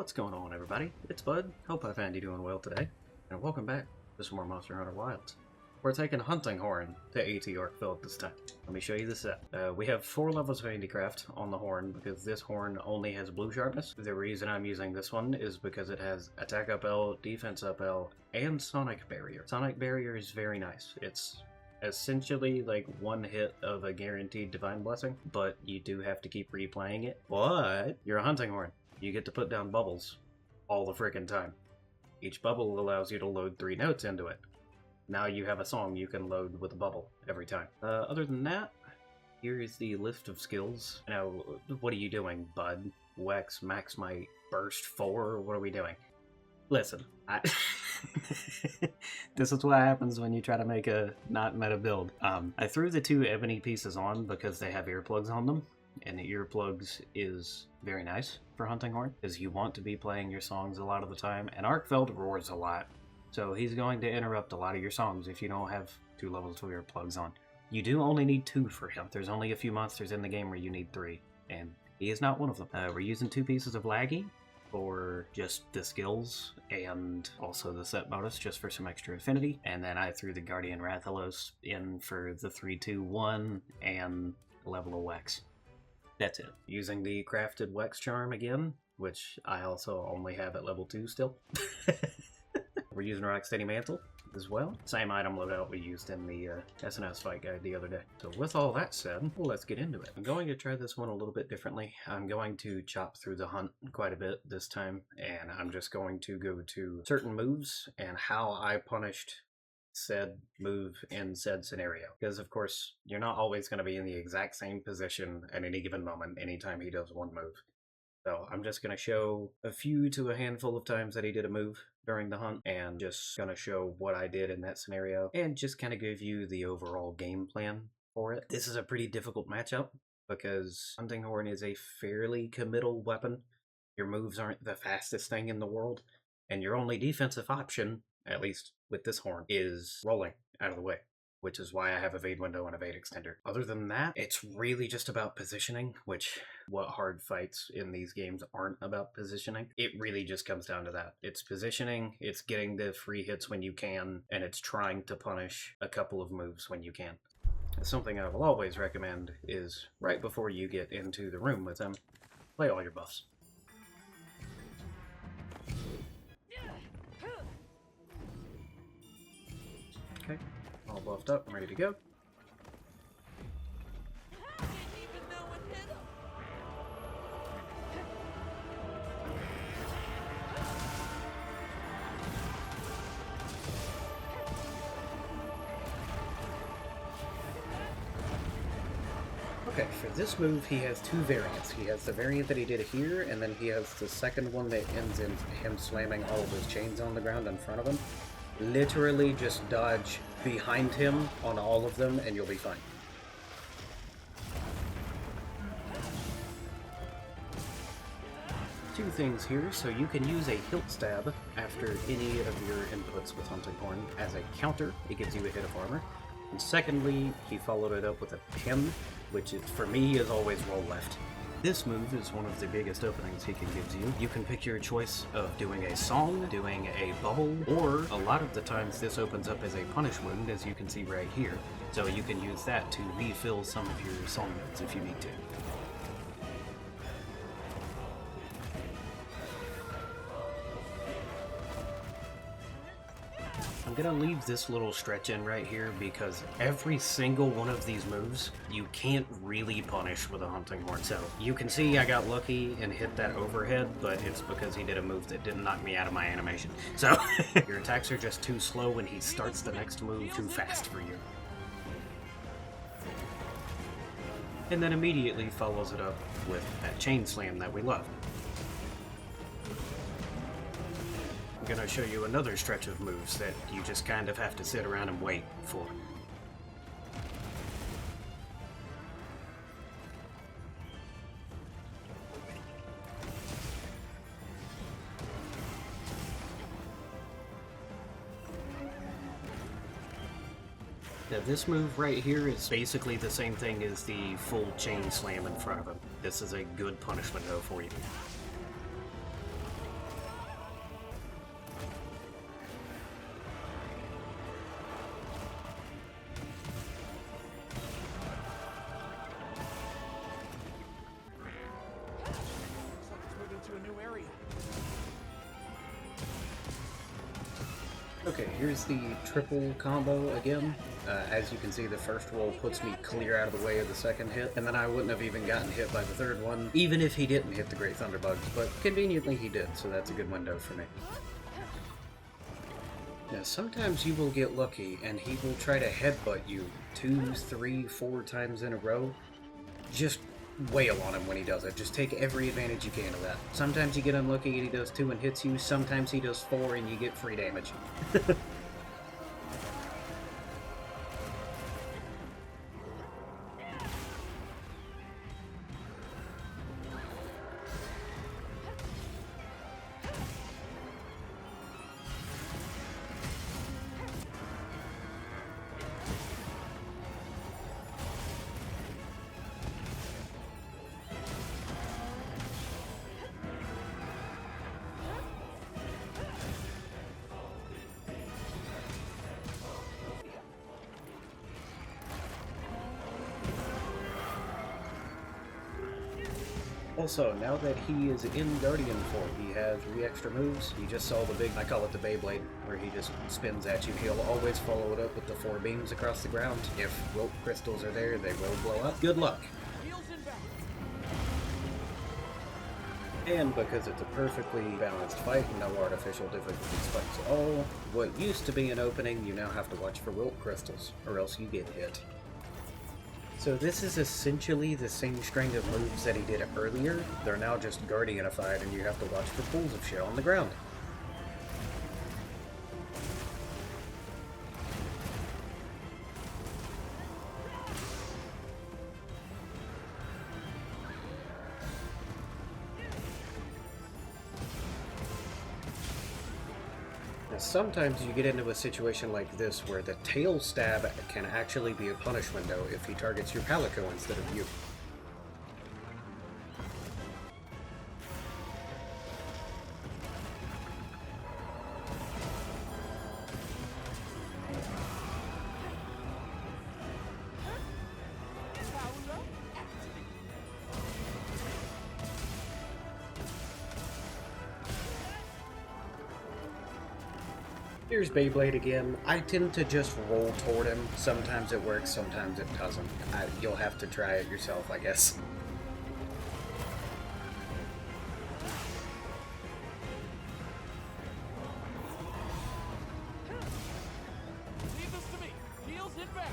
What's going on, everybody? It's Bud. Hope I found you doing well today, and welcome back to some more Monster Hunter Wilds. We're taking a hunting horn to AT Arkveld this time. Let me show you the set. We have 4 levels of handicraft on the horn because this horn only has blue sharpness. The reason I'm using this one is because it has attack up L, defense up L, and sonic barrier. Sonic barrier is very nice. It's essentially like one hit of a guaranteed divine blessing, but you do have to keep replaying it. But you're a hunting horn. You get to put down bubbles all the frickin' time. Each bubble allows you to load 3 notes into it. Now you have a song you can load with a bubble every time. Other than that, here is the list of skills. Now, what are you doing, Bud? Wex, Max Might, Burst 4? What are we doing? Listen, this is what happens when you try to make a not meta build. I threw the 2 ebony pieces on because they have earplugs on them, and the earplugs is very nice for hunting horn, because you want to be playing your songs a lot of the time, and Arkveld roars a lot, so he's going to interrupt a lot of your songs if you don't have 2 levels of earplugs on. You do only need 2 for him. There's only a few monsters in the game where you need 3, and he is not one of them. We're using 2 pieces of laggy for just the skills and also the set bonus just for some extra affinity, and then I threw the Guardian Rathalos in for the 3-2-1 and level of Wex. That's it. Using the crafted Wex charm again, which I also only have at level 2 still. We're using Rocksteady Mantle as well. Same item loadout we used in the SNS fight guide the other day. So with all that said, let's get into it. I'm going to try this one a little bit differently. I'm going to chop through the hunt quite a bit this time, and I'm just going to go to certain moves and how I punished said move in said scenario. Because of course, you're not always going to be in the exact same position at any given moment anytime he does one move. So I'm just going to show a few to a handful of times that he did a move during the hunt, and just going to show what I did in that scenario, and just kind of give you the overall game plan for it. This is a pretty difficult matchup, because Hunting Horn is a fairly committal weapon. Your moves aren't the fastest thing in the world, and your only defensive option, at least with this horn, is rolling out of the way, which is why I have evade window and evade extender. Other than that, it's really just about positioning, which what hard fights in these games aren't about positioning. It really just comes down to that. It's positioning, it's getting the free hits when you can, and it's trying to punish a couple of moves when you can. Something I will always recommend is right before you get into the room with them, play all your buffs. Okay, all buffed up and ready to go. Okay, for this move he has 2 variants. He has the variant that he did here, and then he has the second one that ends in him slamming all of his chains on the ground in front of him. Literally just dodge behind him on all of them and you'll be fine. Two things here. So you can use a hilt stab after any of your inputs with Hunting Horn as a counter. It gives you a hit of armor. And secondly, he followed it up with a pin, which is, for me, is always roll left. This move is one of the biggest openings he can give you. You can pick your choice of doing a song, doing a bubble, or a lot of the times this opens up as a punish wound, as you can see right here. So you can use that to refill some of your song notes if you need to. I'm gonna leave this little stretch in right here because every single one of these moves you can't really punish with a Hunting Horn. So you can see I got lucky and hit that overhead, but it's because he did a move that didn't knock me out of my animation. So your attacks are just too slow when he starts the next move too fast for you. And then immediately follows it up with that chain slam that we love. I'm going to show you another stretch of moves that you just kind of have to sit around and wait for. Now this move right here is basically the same thing as the full chain slam in front of him. This is a good punishment though for you. area. Okay, here's the triple combo again. As you can see, the first roll puts me clear out of the way of the second hit, and then I wouldn't have even gotten hit by the third one, even if he didn't hit the Great Thunderbugs, but conveniently he did, so that's a good window for me. Now, sometimes you will get lucky, and he will try to headbutt you 2, 3, 4 times in a row. Just wail on him when he does it. Just take every advantage you can of that. Sometimes you get unlucky and he does 2 and hits you, sometimes he does 4 and you get free damage. Also, now that he is in Guardian form, he has 3 extra moves. You just saw the big, I call it the Beyblade, where he just spins at you. He'll always follow it up with the 4 beams across the ground. If rope crystals are there, they will blow up. Good luck! And because it's a perfectly balanced fight, no artificial difficulty spikes at all, what used to be an opening, you now have to watch for rope crystals, or else you get hit. So this is essentially the same string of moves that he did earlier. They're now just Guardianified, and you have to watch for pools of shit on the ground. Sometimes you get into a situation like this where the tail stab can actually be a punish window if he targets your Palico instead of you. Here's Beyblade again. I tend to just roll toward him. Sometimes it works, sometimes it doesn't. You'll have to try it yourself, I guess. Leave this to me. Heels hit back.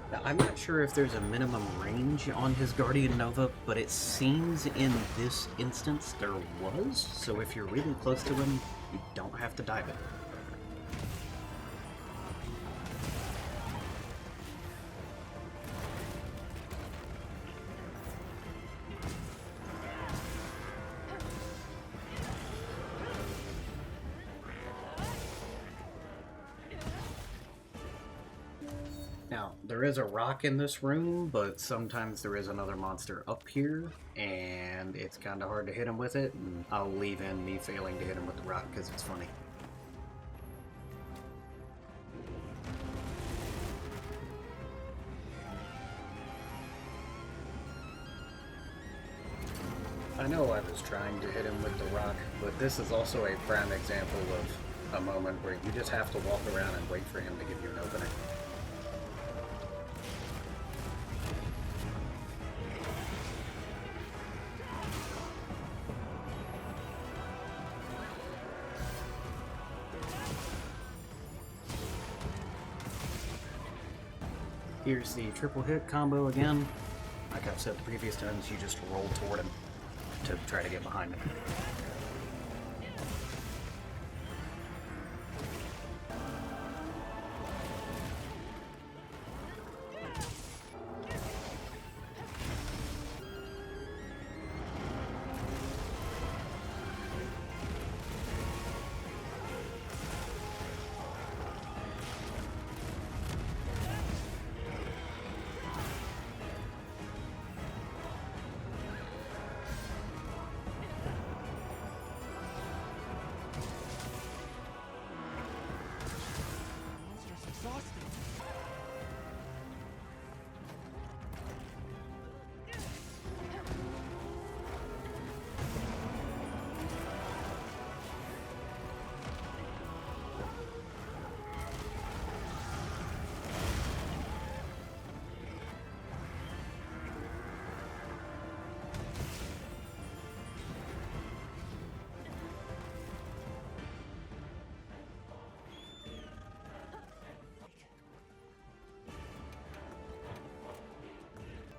Now, I'm not sure if there's a minimum range on his Guardian Nova, but it seems in this instance there was, so if you're really close to him, you don't have to dive it. Now, there is a rock in this room, but sometimes there is another monster up here, and it's kind of hard to hit him with it, and I'll leave in me failing to hit him with the rock because it's funny. I know I was trying to hit him with the rock, but this is also a prime example of a moment where you just have to walk around and wait for him to give you an opening. Here's the triple hit combo again. Like I've said the previous times, you just roll toward him to try to get behind him.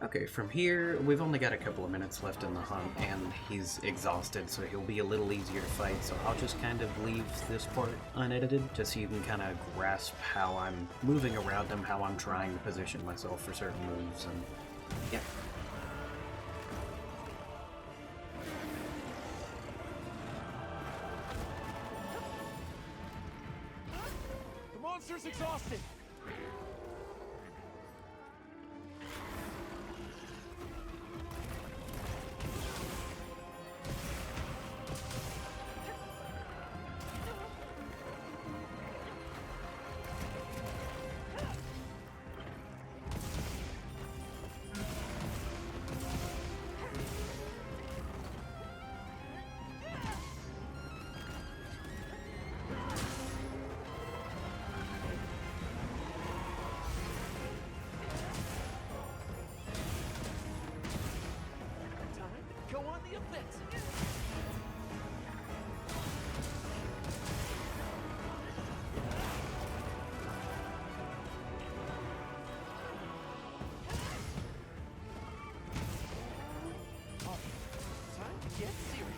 Okay, from here, we've only got a couple of minutes left in the hunt, and he's exhausted, so he'll be a little easier to fight, so I'll just kind of leave this part unedited, just so you can kind of grasp how I'm moving around him, how I'm trying to position myself for certain moves, and yeah. The monster's exhausted. Go on the offensive. Time to get serious.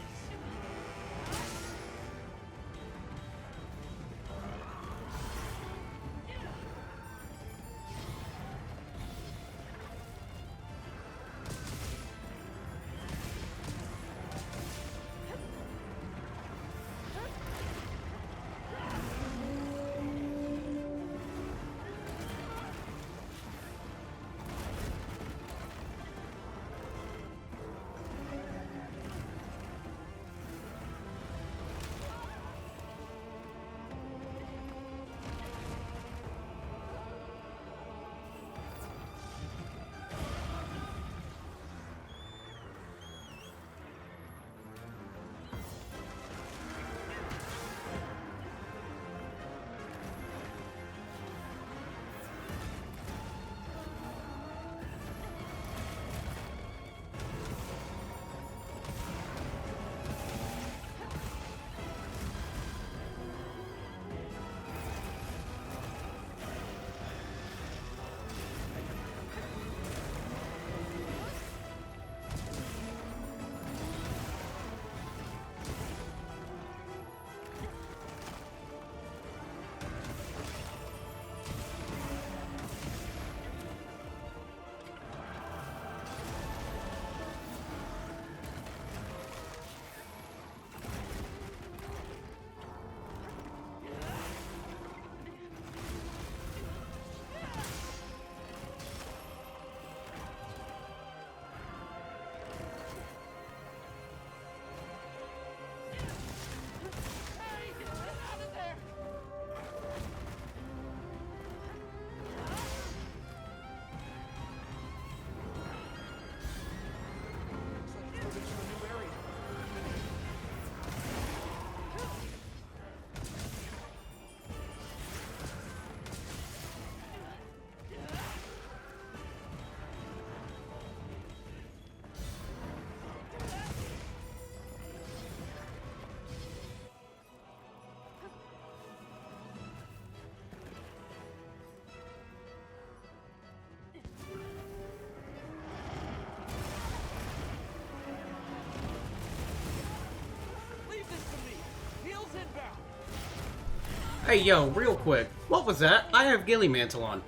Hey yo, real quick, what was that? I have Ghillie Mantle on.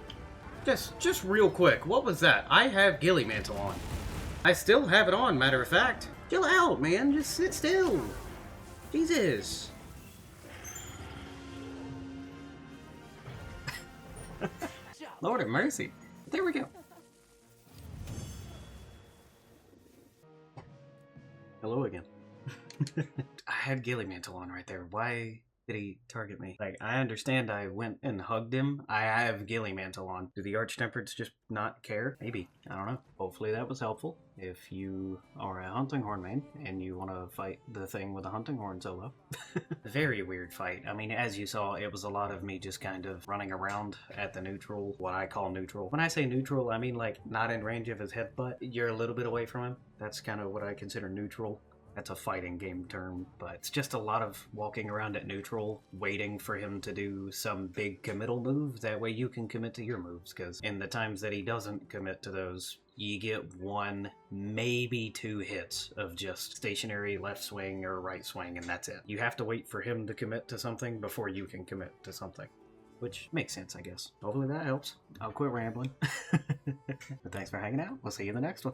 Just real quick, what was that? I have Ghillie Mantle on. I still have it on, matter of fact. Chill out, man, just sit still. Jesus. Lord of mercy. There we go. Hello again. I had Ghillie Mantle on right there. Why did he target me? Like, I understand I went and hugged him. I have Ghillie Mantle on. Do the Arch-Tempereds just not care? Maybe. I don't know. Hopefully that was helpful. If you are a Hunting Horn main and you want to fight the thing with a Hunting Horn solo. Very weird fight. I mean, as you saw, it was a lot of me just kind of running around at the neutral, what I call neutral. When I say neutral, I mean like not in range of his headbutt. You're a little bit away from him. That's kind of what I consider neutral. That's a fighting game term, but it's just a lot of walking around at neutral, waiting for him to do some big committal move. That way you can commit to your moves, because in the times that he doesn't commit to those, you get 1, maybe 2 hits of just stationary left swing or right swing, and that's it. You have to wait for him to commit to something before you can commit to something. Which makes sense, I guess. Hopefully that helps. I'll quit rambling. But thanks for hanging out. We'll see you in the next one.